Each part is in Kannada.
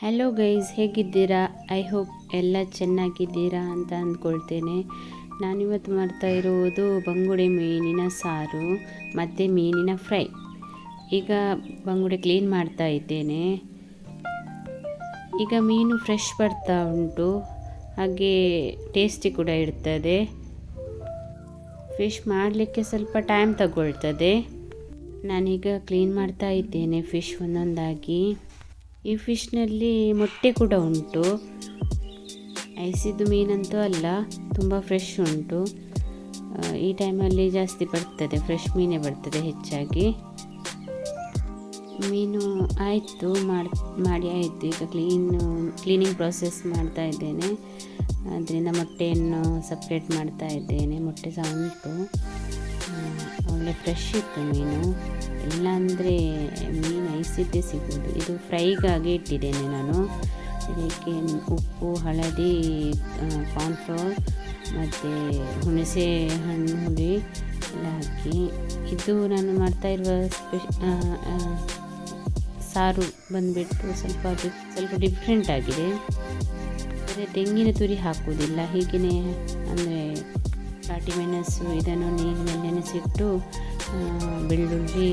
ಹಲೋ ಗೈಸ್, ಹೇಗಿದ್ದೀರಾ? ಐ ಹೋಪ್ ಎಲ್ಲ ಚೆನ್ನಾಗಿದ್ದೀರಾ ಅಂತ ಅಂದ್ಕೊಳ್ತೇನೆ. ನಾನಿವತ್ತು ಮಾಡ್ತಾ ಇರುವುದು ಬಂಗುಡೆ ಮೀನಿನ ಸಾರು ಮತ್ತು ಮೀನಿನ ಫ್ರೈ. ಈಗ ಬಂಗುಡೆ ಕ್ಲೀನ್ ಮಾಡ್ತಾ ಇದ್ದೇನೆ. ಈಗ ಮೀನು ಫ್ರೆಶ್ ಬರ್ತಾ ಉಂಟು, ಹಾಗೆ ಟೇಸ್ಟಿ ಕೂಡ ಇರ್ತದೆ. ಫಿಶ್ ಮಾಡಲಿಕ್ಕೆ ಸ್ವಲ್ಪ ಟೈಮ್ ತಗೊಳ್ತದೆ. ನಾನೀಗ ಕ್ಲೀನ್ ಮಾಡ್ತಾ ಇದ್ದೇನೆ ಫಿಶ್ ಒಂದೊಂದಾಗಿ. ಈ ಫಿಶ್ನಲ್ಲಿ ಮೊಟ್ಟೆ ಕೂಡ ಉಂಟು, ಐಸಿದ್ದು ಮೀನಂತೂ ಅಲ್ಲ, ತುಂಬ ಫ್ರೆಶ್ ಉಂಟು. ಈ ಟೈಮಲ್ಲಿ ಜಾಸ್ತಿ ಬರ್ತದೆ, ಫ್ರೆಶ್ ಮೀನೇ ಬರ್ತದೆ ಹೆಚ್ಚಾಗಿ. ಮೀನು ಆಯಿತು, ಮಾಡಿ ಆಯಿತು. ಈಗ ಕ್ಲೀನಿಂಗ್ ಪ್ರಾಸೆಸ್ ಮಾಡ್ತಾ ಇದ್ದೇನೆ. ಅದರಿಂದ ಮೊಟ್ಟೆಯನ್ನು ಸಪ್ರೇಟ್ ಮಾಡ್ತಾ ಇದ್ದೇನೆ. ಮೊಟ್ಟೆ ಸಹ ಉಂಟು, ಒಳ್ಳೆ ಫ್ರೆಶ್ ಇತ್ತು ಮೀನು. ಇಲ್ಲಾಂದರೆ ಮೀನು ಐಸಿದ್ದೇ ಸಿಗೋದು. ಇದು ಫ್ರೈಗಾಗಿ ಇಟ್ಟಿದ್ದೇನೆ ನಾನು. ಇದಕ್ಕೆ ಉಪ್ಪು, ಹಳದಿ, ಕಾರ್ನ್ಫ್ಲವರ್ ಮತ್ತು ಹುಣಸೆ ಹಣ್ಣು ಹುಳಿ ಎಲ್ಲ ಹಾಕಿ. ಇದು ನಾನು ಮಾಡ್ತಾ ಇರುವ ಸಾರು ಬಂದುಬಿಟ್ಟು ಸ್ವಲ್ಪ ಡಿಫ್ರೆಂಟ್ ಆಗಿದೆ. ಆದರೆ ತೆಂಗಿನ ತುರಿ ಹಾಕುವುದಿಲ್ಲ, ಹೀಗೆಯೇ ಅಂದರೆ ಕಾಟಿ ಮೆಣಸು ಇದನ್ನು ನೀರಿನಲ್ಲಿ ನೆನೆಸಿಟ್ಟು ಬೆಳ್ಳುಳ್ಳಿ,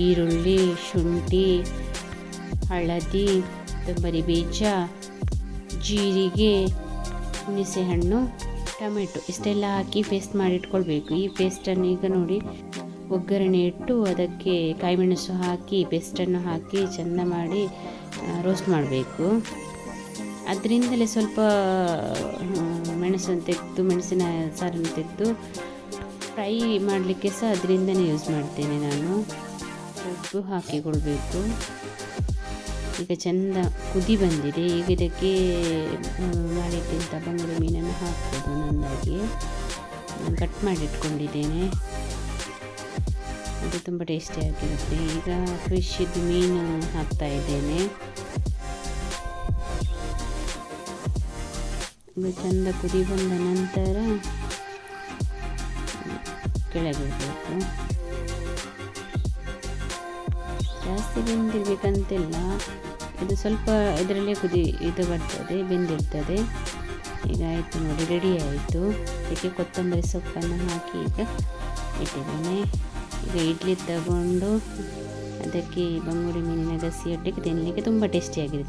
ಈರುಳ್ಳಿ, ಶುಂಠಿ, ಹಳದಿ, ಕೊತ್ತಂಬರಿ ಬೀಜ, ಜೀರಿಗೆ, ಹುಣಸೆಹಣ್ಣು, ಟೊಮೆಟೊ ಇಷ್ಟೆಲ್ಲ ಹಾಕಿ ಪೇಸ್ಟ್ ಮಾಡಿಟ್ಕೊಳ್ಬೇಕು. ಈ ಪೇಸ್ಟನ್ನು ಈಗ ನೋಡಿ ಒಗ್ಗರಣೆ ಇಟ್ಟು ಅದಕ್ಕೆ ಕಾಯಿಮೆಣಸು ಹಾಕಿ ಪೇಸ್ಟನ್ನು ಹಾಕಿ ಚೆಂದ ಮಾಡಿ ರೋಸ್ಟ್ ಮಾಡಬೇಕು. ಅದರಿಂದಲೇ ಸ್ವಲ್ಪ ಮೆಣಸನ್ನು ತೆಗೆದು, ಮೆಣಸಿನ ಸಾರನ್ನು ತೆಗೆದು ಫ್ರೈ ಮಾಡಲಿಕ್ಕೆ ಸಹ ಅದರಿಂದನೇ ಯೂಸ್ ಮಾಡ್ತೇನೆ ನಾನು. ಉಪ್ಪು ಹಾಕಿಕೊಳ್ಬೇಕು. ಈಗ ಚೆಂದ ಕುದಿ ಬಂದಿದೆ. ಈಗ ಇದಕ್ಕೆ ಮಾಡಿಟ್ಟಂಥ ಬಂಗುಡೆ ಮೀನನ್ನು ಹಾಕ್ಬೋದು ಒಂದೊಂದಾಗಿ. ನಾನು ಕಟ್ ಮಾಡಿಟ್ಕೊಂಡಿದ್ದೇನೆ, ಅದು ತುಂಬ ಟೇಸ್ಟಿಯಾಗಿರುತ್ತೆ. ಈಗ ಫಿಶ್ಶಿದ್ದು ಮೀನು ಹಾಕ್ತಾ ಇದ್ದೇನೆ. ಇದು ಚೆಂದ ಕುದಿ ಬಂದ ನಂತರ ಕೆಳಗಿಡಬೇಕು. ಜಾಸ್ತಿ ಬೆಂದಿರಬೇಕಂತಿಲ್ಲ, ಇದು ಸ್ವಲ್ಪ ಇದರಲ್ಲೇ ಇದು ಬರ್ತದೆ, ಬೆಂದಿರ್ತದೆ. ಈಗ ಆಯಿತು ನೋಡಿ, ರೆಡಿ ಆಯಿತು. ಇದಕ್ಕೆ ಕೊತ್ತಂಬರಿ ಸೊಪ್ಪನ್ನು ಹಾಕಿ ಈಗ ಇಟ್ಟಿದ್ದೇನೆ. ಈಗ ಇಡ್ಲಿ ತಗೊಂಡು ಅದಕ್ಕೆ ಬಂಗುಡೆ ಮೀನಿನ ಗಸಿ ಒಟ್ಟಿಗೆ ತಿನ್ನಲಿಕ್ಕೆ ತುಂಬ ಟೇಸ್ಟಿಯಾಗಿರುತ್ತೆ.